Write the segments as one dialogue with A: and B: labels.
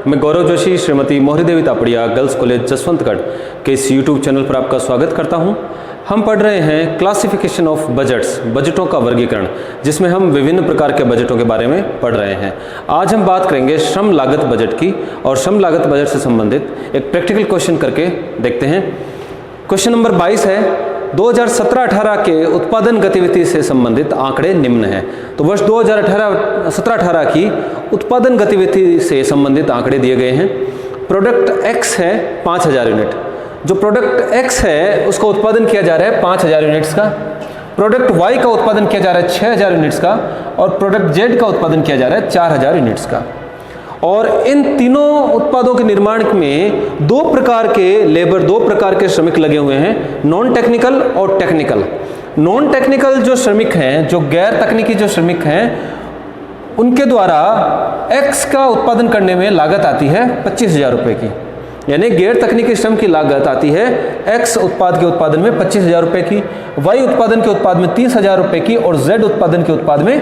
A: मैं गौरव जोशी श्रीमती मोहरी देवी Tapadia girls college Jaswantgarh के इस यूट्यूब चैनल पर आपका स्वागत करता हूं। हम पढ़ रहे हैं क्लासिफिकेशन ऑफ बजट्स, बजटों का वर्गीकरण, जिसमें हम विभिन्न प्रकार के बजटों के बारे में पढ़ रहे हैं। आज हम बात करेंगे श्रम लागत बजट की, और श्रम लागत बजट से संबंधित एक प्रैक्टिकल क्वेश्चन करके देखते हैं। क्वेश्चन नंबर 22 है, 2017-18 के उत्पादन गतिविधि से संबंधित आंकड़े निम्न हैं। तो वर्ष 2017-18 की उत्पादन गतिविधि से संबंधित आंकड़े दिए गए हैं। प्रोडक्ट X है 5000 यूनिट, जो प्रोडक्ट X है उसका उत्पादन किया जा रहा है 5000 यूनिट्स का। प्रोडक्ट Y का उत्पादन किया जा रहा है 6000 यूनिट्स का, और प्रोडक्ट Z का उत्पादन किया जा रहा है 4000 यूनिट्स का। और इन तीनों उत्पादों के निर्माण में दो प्रकार के श्रमिक लगे हुए हैं, नॉन टेक्निकल और टेक्निकल। नॉन टेक्निकल जो श्रमिक हैं, जो गैर तकनीकी जो श्रमिक हैं, उनके द्वारा X का उत्पादन करने में लागत आती है 25,000 रुपये की। यानी गैर तकनीकी श्रम की लागत आती है X उत्पाद के उत्पादन में 25,000 रुपये की, Y उत्पादन के उत्पाद में 30,000 रुपये की, और Z उत्पादन के उत्पाद में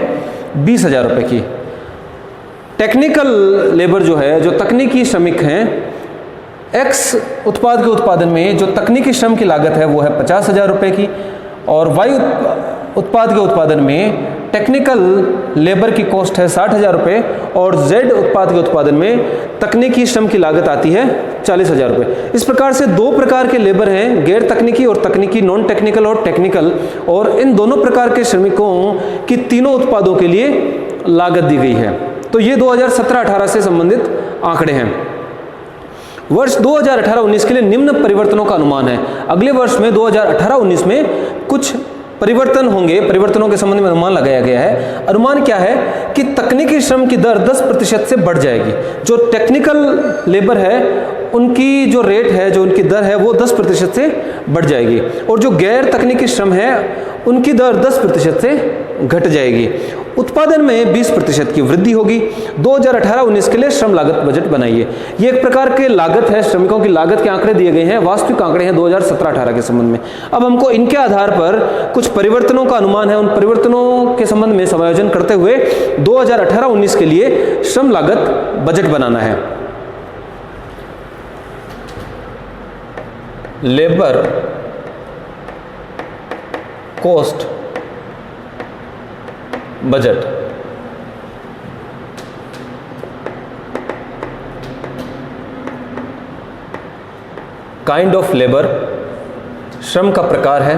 A: 20,000 रुपये की। टेक्निकल लेबर जो है, जो तकनीकी श्रमिक हैं, X उत्पाद के उत्पादन में जो तकनीकी श्रम की लागत है वो है 50,000 रुपये की, और Y उत्पाद के उत्पादन में टेक्निकल लेबर की कॉस्ट है 60,000 रुपये, और Z उत्पाद के उत्पादन में तकनीकी श्रम की लागत आती है 40,000 रुपये। इस प्रकार से दो प्रकार के लेबर हैं, गैर तकनीकी और तकनीकी, नॉन टेक्निकल और टेक्निकल, और इन दोनों प्रकार के श्रमिकों की तीनों उत्पादों के लिए लागत दी गई है। तो ये 2017-18 से संबंधित आंकड़े हैं। वर्ष 2018-19 के लिए निम्न परिवर्तनों का अनुमान है। अगले वर्ष में 2018-19 में कुछ परिवर्तन होंगे, परिवर्तनों के संबंध में अनुमान लगाया गया है। अनुमान क्या है कि तकनीकी श्रम की दर 10% से बढ़ जाएगी। जो टेक्निकल लेबर है उनकी जो रेट है, जो उनकी दर है, वो 10% से बढ़ जाएगी, और जो गैर तकनीकी श्रम है उनकी दर 10% से घट जाएगी। उत्पादन में 20% की वृद्धि होगी। 2018-19 के लिए श्रम लागत बजट बनाइए। ये एक प्रकार के लागत है, श्रमिकों की लागत के आंकड़े दिए गए हैं, वास्तविक आंकड़े हैं 2017-18 के संबंध में। अब हमको इनके आधार पर कुछ परिवर्तनों का अनुमान है, उन परिवर्तनों के संबंध में समायोजन करते हुए 2018-19 के लिए श्रम लागत बजट बनाना है। Labour cost budget. Kind of labour, श्रम का प्रकार है।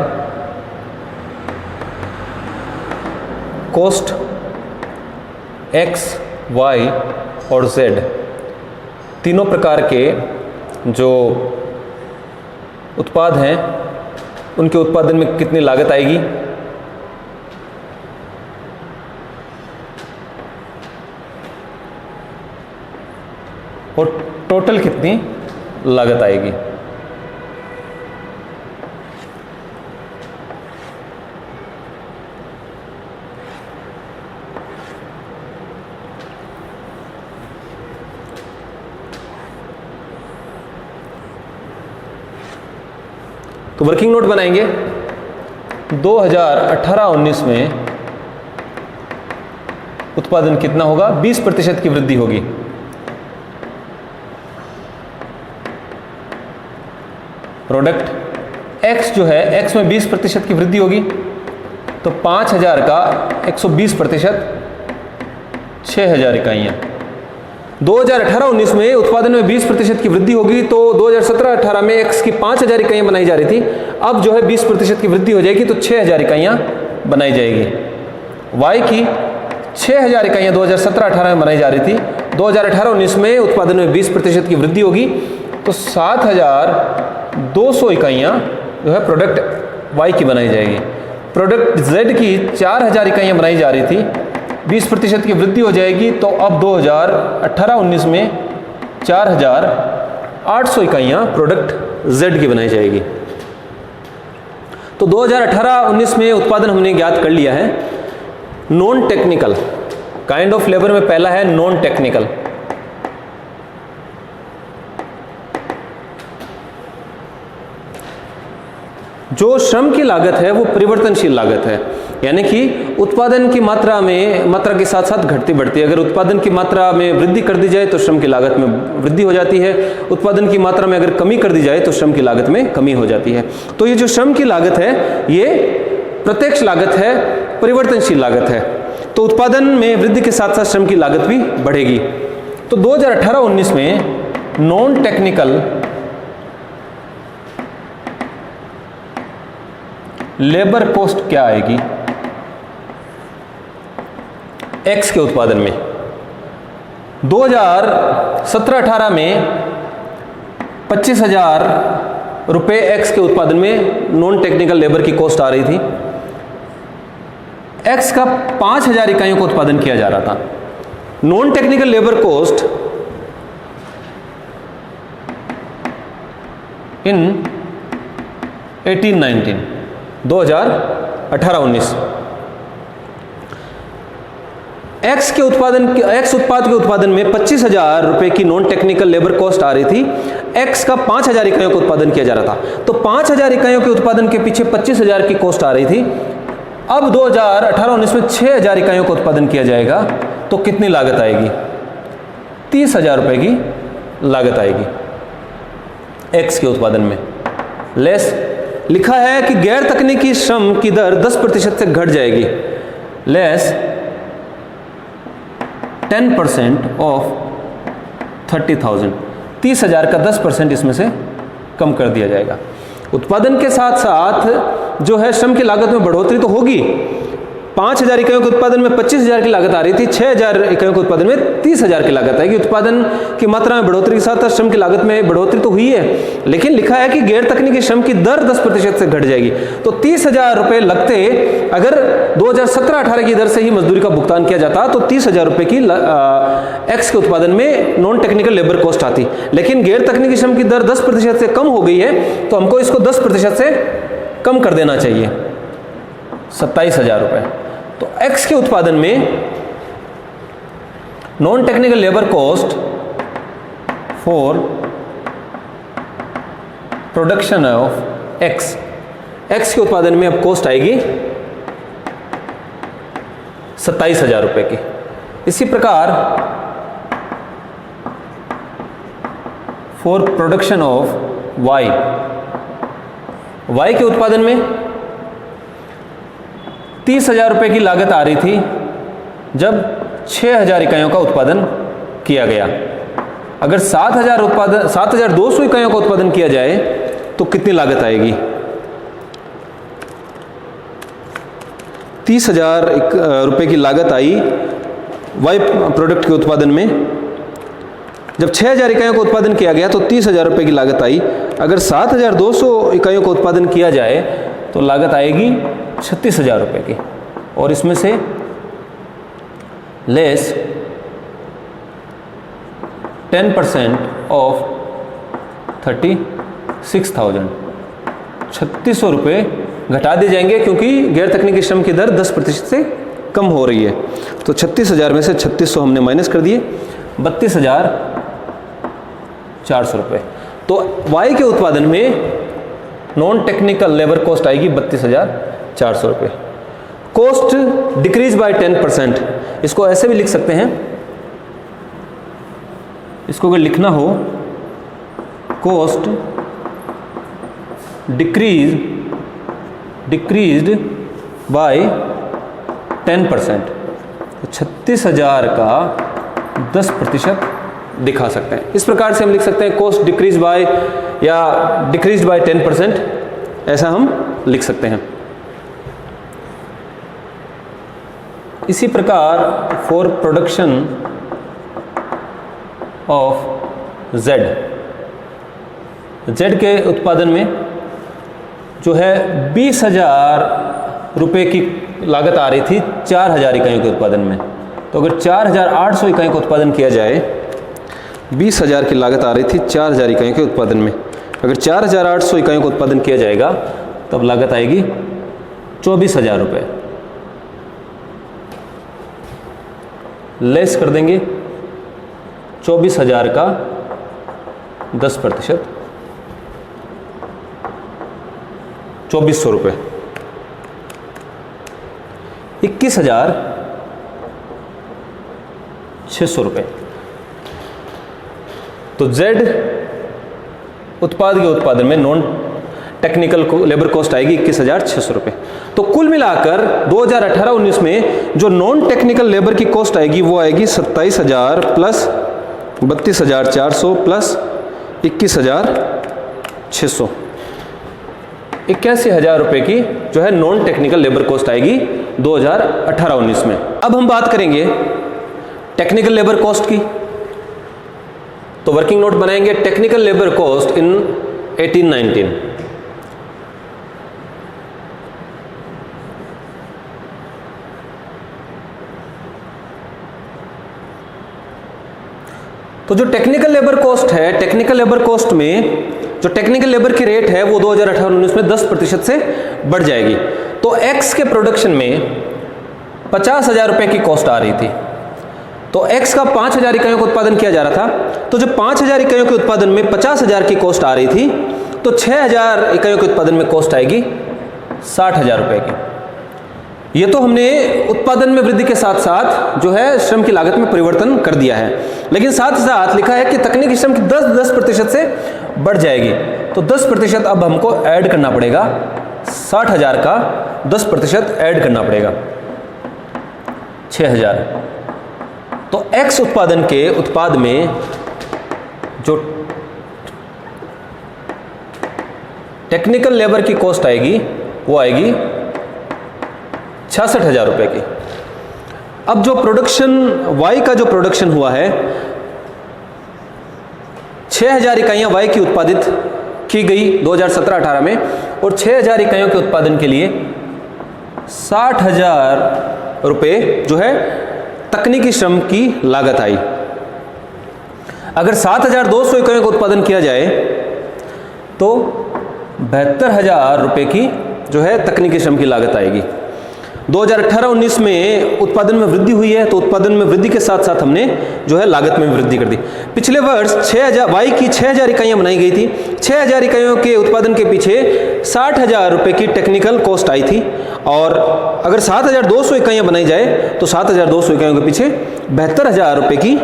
A: कॉस्ट X, Y और Z, तीनों प्रकार के जो उत्पाद हैं उनके उत्पादन में कितनी लागत आएगी, और टोटल कितनी लागत आएगी। तो वर्किंग नोट बनाएंगे। 2018-19 में उत्पादन कितना होगा, 20% की वृद्धि होगी। प्रोडक्ट X जो है, X में 20% की वृद्धि होगी, तो 5000 का 120%, 6000 इकाइयाँ। 2018-19 में उत्पादन में 20% की वृद्धि होगी, तो 2017-18 में X की 5000 इकाइयाँ बनाई जा रही थी, अब जो है 20% की वृद्धि हो जाएगी, तो 6000 इकाइयाँ बनाई जाएगी। Y की 6000 इकाइयाँ 2017-18 में बनाई जा रही थी, 2018-19 में उत्पादन में 20% की वृद्धि होगी, तो 7200 इकाइयाँ जो है प्रोडक्ट Y की बनाई जाएगी। प्रोडक्ट Z की 4000 इकाइयाँ बनाई जा रही थी, 20% की वृद्धि हो जाएगी, तो अब 2018-19 में 4800 इकाइयाँ प्रोडक्ट Z की बनाई जाएगी। तो 2018-19 में उत्पादन हमने ज्ञात कर लिया है। Non technical kind of labour में पहला है नॉन टेक्निकल। जो श्रम की लागत है वो परिवर्तनशील लागत है, यानी कि उत्पादन की मात्रा के साथ साथ घटती बढ़ती है। अगर उत्पादन की मात्रा में वृद्धि कर दी जाए तो श्रम की लागत में वृद्धि हो जाती है, उत्पादन की मात्रा में अगर कमी कर दी जाए तो श्रम की लागत में कमी हो जाती है। तो ये जो श्रम की लागत है ये प्रत्यक्ष लागत है, परिवर्तनशील लागत है। तो उत्पादन में वृद्धि के साथ साथ श्रम की लागत भी बढ़ेगी। तो 2018-19 में नॉन टेक्निकल लेबर कॉस्ट क्या आएगी एक्स के उत्पादन में? 2017-18 में 25,000 रुपये एक्स के उत्पादन में नॉन टेक्निकल लेबर की कॉस्ट आ रही थी। एक्स का 5,000 इकाइयों का उत्पादन किया जा रहा था। Non technical labour cost in 2018-19 x उत्पाद के उत्पादन में 25,000 रुपए की नॉन टेक्निकल लेबर कॉस्ट आ रही थी। एक्स का 5,000 इकाइयों का उत्पादन किया जा रहा था। तो 5,000 इकाइयों के उत्पादन के पीछे 25,000 की कॉस्ट आ रही थी। अब 2018-19 में 6,000 इकाइयों का उत्पादन किया जाएगा तो कितनी लागत आएगी? 30,000 रुपए की लागत आएगी एक्स के उत्पादन में। लेस लिखा है कि गैर तकनीकी श्रम की दर 10% से घट जाएगी। लेस 10% ऑफ 30,000, 30,000 का 10% इसमें से कम कर दिया जाएगा। उत्पादन के साथ साथ जो है श्रम की लागत में बढ़ोतरी तो होगी। 5,000 इकाइयों के उत्पादन में 25,000 की लागत आ रही थी, 6,000 इकाइयों के उत्पादन में 30,000 की लागत आएगी। उत्पादन की मात्रा में बढ़ोतरी के साथ साथ श्रम की लागत में बढ़ोतरी तो हुई है, लेकिन लिखा है कि गैर तकनीकी श्रम की दर 10% से घट जाएगी। तो 30,000 रुपये लगते अगर 2017-18 की दर से ही मजदूरी का भुगतान किया जाता तो 30,000 रुपये की एक्स के उत्पादन में नॉन टेक्निकल लेबर कॉस्ट आती। लेकिन गैर तकनीकी श्रम की दर 10% से कम हो गई है तो हमको इसको 10% से कम कर देना चाहिए, 27,000 रुपये। तो एक्स के उत्पादन में non technical labour cost for production of x के उत्पादन में अब कॉस्ट आएगी 27,000 रुपये की। इसी प्रकार फॉर प्रोडक्शन ऑफ वाई के उत्पादन में 30,000 रुपये की लागत आ रही थी जब 6,000 इकाइयों का उत्पादन किया गया। अगर 7,200 इकाइयों का उत्पादन किया जाए तो कितनी लागत आएगी? 30,000 रुपये की लागत आई वाई प्रोडक्ट के उत्पादन में। जब 6,000 इकाइयों का उत्पादन किया गया तो 30,000 रुपये की लागत आई। अगर 7,200 इकाइयों का उत्पादन किया जाए तो लागत आएगी 36,000 रुपये की। और इसमें से लेस 10% ऑफ 36,000, 3600 रुपये घटा दिए जाएंगे क्योंकि गैर तकनीकी श्रम की दर 10% से कम हो रही है। तो 36,000 में से 3600 हमने माइनस कर दिए, 32,400 रुपये। तो वाई के उत्पादन में नॉन टेक्निकल लेबर कॉस्ट आएगी 32,400 रुपये। कॉस्ट डिक्रीज बाय 10%, इसको ऐसे भी लिख सकते हैं। इसको अगर लिखना हो कॉस्ट डिक्रीज्ड बाय 10%, तो 36,000 का 10% दिखा सकते हैं। इस प्रकार से हम लिख सकते हैं कॉस्ट डिक्रीज बाय या डिक्रीज्ड बाय 10%, ऐसा हम लिख सकते हैं। इसी प्रकार फॉर प्रोडक्शन ऑफ जेड के उत्पादन में जो है 20,000 रुपये की लागत आ रही थी 4,000 इकाइयों के उत्पादन में। तो अगर 4,800 इकाइयों का उत्पादन किया जाए, 20,000 की लागत आ रही थी 4,000 इकाइयों के उत्पादन में, अगर 4,800 इकाइयों का उत्पादन किया जाएगा तब लागत आएगी 24,000 रुपये। लेस कर देंगे 24,000 का 10%, 2400 रुपये, 21,600 रुपये। तो Z उत्पाद के उत्पादन में नॉन टेक्निकल लेबर कॉस्ट आएगी 21,600 रुपये। तो कुल मिलाकर 2018-19 में जो नॉन टेक्निकल लेबर की कॉस्ट आएगी वो आएगी 27,000 प्लस 32,400 प्लस 21,600, 81,000 रुपये की जो है नॉन टेक्निकल लेबर कॉस्ट आएगी 2018-19 में। अब हम बात करेंगे टेक्निकल लेबर कॉस्ट की। तो वर्किंग नोट बनाएंगे टेक्निकल लेबर कॉस्ट इन 18-19। तो जो टेक्निकल लेबर कॉस्ट है, टेक्निकल लेबर कॉस्ट में जो टेक्निकल लेबर की रेट है वो 2018-19 में 10% से बढ़ जाएगी। तो X के प्रोडक्शन में 50,000 रुपये की कॉस्ट आ रही थी, तो X का 5,000 इकाइयों का उत्पादन किया जा रहा था। तो जो 5,000 इकाइयों के उत्पादन में 50,000 की कॉस्ट आ रही थी, तो 6,000 इकाइयों के उत्पादन में कॉस्ट आएगी 60,000 रुपये की। ये तो हमने उत्पादन में वृद्धि के साथ साथ जो है श्रम की लागत में परिवर्तन कर दिया है, लेकिन साथ ही साथ लिखा है कि तकनीकी श्रम की 10% से बढ़ जाएगी। तो 10% अब हमको ऐड करना पड़ेगा, 60,000 का 10% ऐड करना पड़ेगा, 6,000। तो X उत्पादन के उत्पाद में जो टेक्निकल लेबर की कॉस्ट आएगी वो आएगी 66,000 रुपये की। अब जो प्रोडक्शन Y का जो प्रोडक्शन हुआ है, 6,000 इकाइयाँ Y की उत्पादित की गई 2017-18 में, और 6,000 इकाइयों के उत्पादन के लिए 60,000 रुपये जो है तकनीकी श्रम की लागत आई। अगर 7,200 इकाइयों का उत्पादन किया जाए तो 72,000 रुपये की जो है तकनीकी श्रम की लागत आएगी। 2018-19 में उत्पादन में वृद्धि हुई है, तो उत्पादन में वृद्धि के साथ साथ हमने जो है लागत में वृद्धि कर दी। पिछले वर्ष 6,000 Y की 6,000 इकाइयाँ बनाई गई थी। 6,000 इकाइयों के उत्पादन के पीछे 60,000 रुपये की टेक्निकल कॉस्ट आई थी, और अगर 7,200 इकाइयाँ बनाई जाए तो 7,200 इकाइयों के पीछे 72,000 रुपये की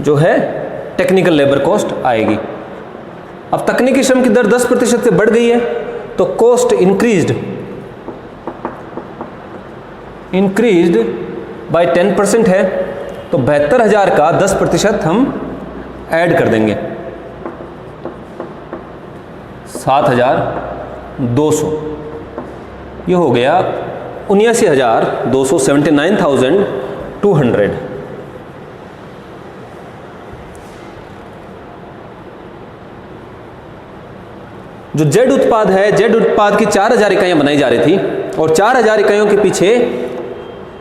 A: जो है टेक्निकल लेबर कॉस्ट आएगी। अब तकनीकी श्रम की दर 10% से बढ़ गई है, तो कॉस्ट इंक्रीज्ड बाय 10% है, तो 72,000 का 10% हम ऐड कर देंगे, 7,200। ये हो गया 79,200, 79,200। जो Z उत्पाद है, Z उत्पाद की 4,000 इकाइयाँ बनाई जा रही थी, और 4,000 इकाइयों के पीछे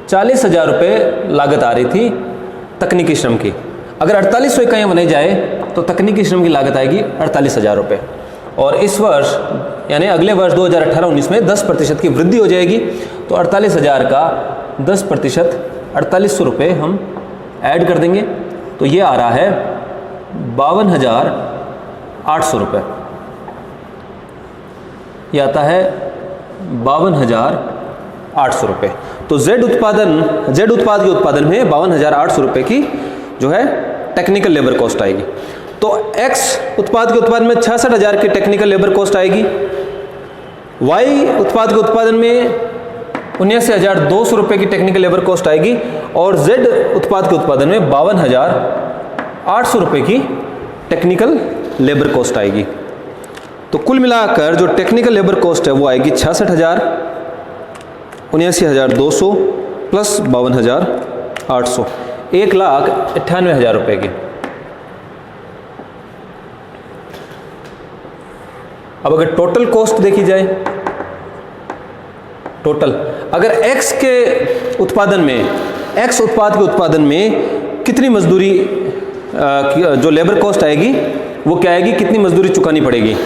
A: 40,000 रुपये लागत आ रही थी तकनीकी श्रम की। अगर 4800 इकाइयाँ बनाई जाए तो तकनीकी श्रम की लागत आएगी 48,000 रुपये। और इस वर्ष यानी अगले वर्ष 2018-19 में 10% की वृद्धि हो जाएगी, तो 48,000 का 10% 4800 रुपये हम ऐड कर देंगे, तो ये आ रहा है 52,800 रुपये। ये आता है 52,800 रुपये। तो Z उत्पाद के उत्पादन में 52,800 रुपये की जो है टेक्निकल लेबर कॉस्ट आएगी। तो X उत्पाद के उत्पादन में 66,000 की टेक्निकल लेबर कॉस्ट आएगी। Y उत्पाद के उत्पादन में 79,200 रुपये की टेक्निकल लेबर कॉस्ट आएगी, और Z उत्पाद के उत्पादन में 52,800 रुपये की टेक्निकल लेबर कॉस्ट आएगी। तो कुल मिलाकर जो टेक्निकल लेबर कॉस्ट है वो आएगी 66,000, 79,200 प्लस 52,800, 1,98,000 रुपये की। अब अगर टोटल कॉस्ट देखी जाए, टोटल अगर X के उत्पादन में, X उत्पाद के उत्पादन में कितनी मजदूरी जो लेबर कॉस्ट आएगी वो क्या आएगी, कितनी मजदूरी चुकानी पड़ेगी,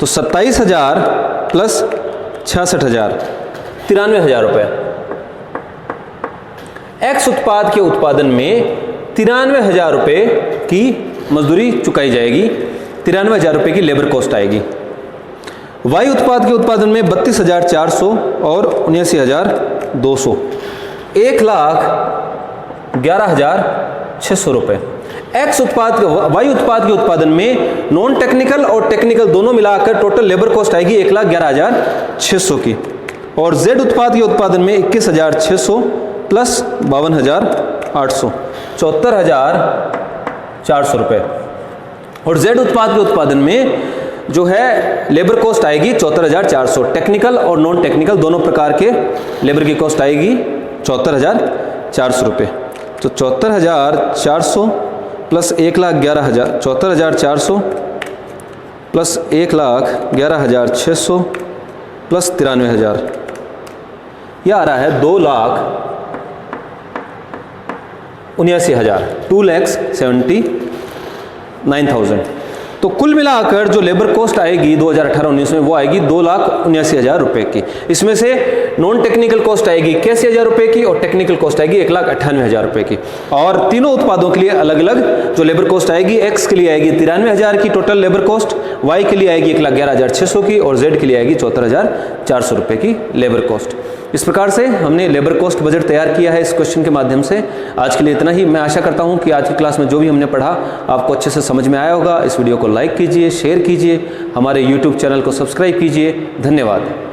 A: तो 27,000 प्लस 66,000, 93,000 रुपये। X उत्पाद के उत्पादन में 93,000 रुपये की मजदूरी चुकाई जाएगी, 93,000 रुपये की लेबर कॉस्ट आएगी। वाई उत्पाद के उत्पादन में 32,400 और 79,200, 1,11,600 रुपये। एक्स उत्पाद वाई उत्पाद के उत्पादन में नॉन टेक्निकल और टेक्निकल दोनों मिलाकर टोटल लेबर कॉस्ट आएगी 1,11,600 की। और जेड उत्पाद के उत्पादन में 21,600 प्लस 52,800, 74,400 रुपये। और जेड उत्पाद के उत्पादन में जो है लेबर कॉस्ट आएगी 74,400, टेक्निकल और नॉन टेक्निकल दोनों प्रकार के लेबर की कॉस्ट आएगी 74,400 रुपये। तो 74,400 प्लस 1,11,000, 74,400 प्लस 1,11,600 प्लस 93,000, यह आ रहा है 2,79,000, 2,79,000। तो कुल मिलाकर जो लेबर कॉस्ट आएगी 2018-19 में वो आएगी 2,79,000 रुपये की। इसमें से नॉन टेक्निकल कॉस्ट आएगी 81,000 रुपये की और टेक्निकल कॉस्ट आएगी 1,98,000 रुपये की। और तीनों उत्पादों के लिए अलग अलग जो लेबर कॉस्ट आएगी, एक्स के लिए आएगी 93,000 की टोटल लेबर कॉस्ट, वाई के लिए आएगी 1,11,600 की और जेड के लिए आएगी 74,400 रुपये की लेबर कॉस्ट। इस प्रकार से हमने लेबर कॉस्ट बजट तैयार किया है इस क्वेश्चन के माध्यम से। आज के लिए इतना ही। मैं आशा करता हूं कि आज की क्लास में जो भी हमने पढ़ा आपको अच्छे से समझ में आया होगा। इस वीडियो को लाइक कीजिए, शेयर कीजिए, हमारे YouTube चैनल को सब्सक्राइब कीजिए। धन्यवाद।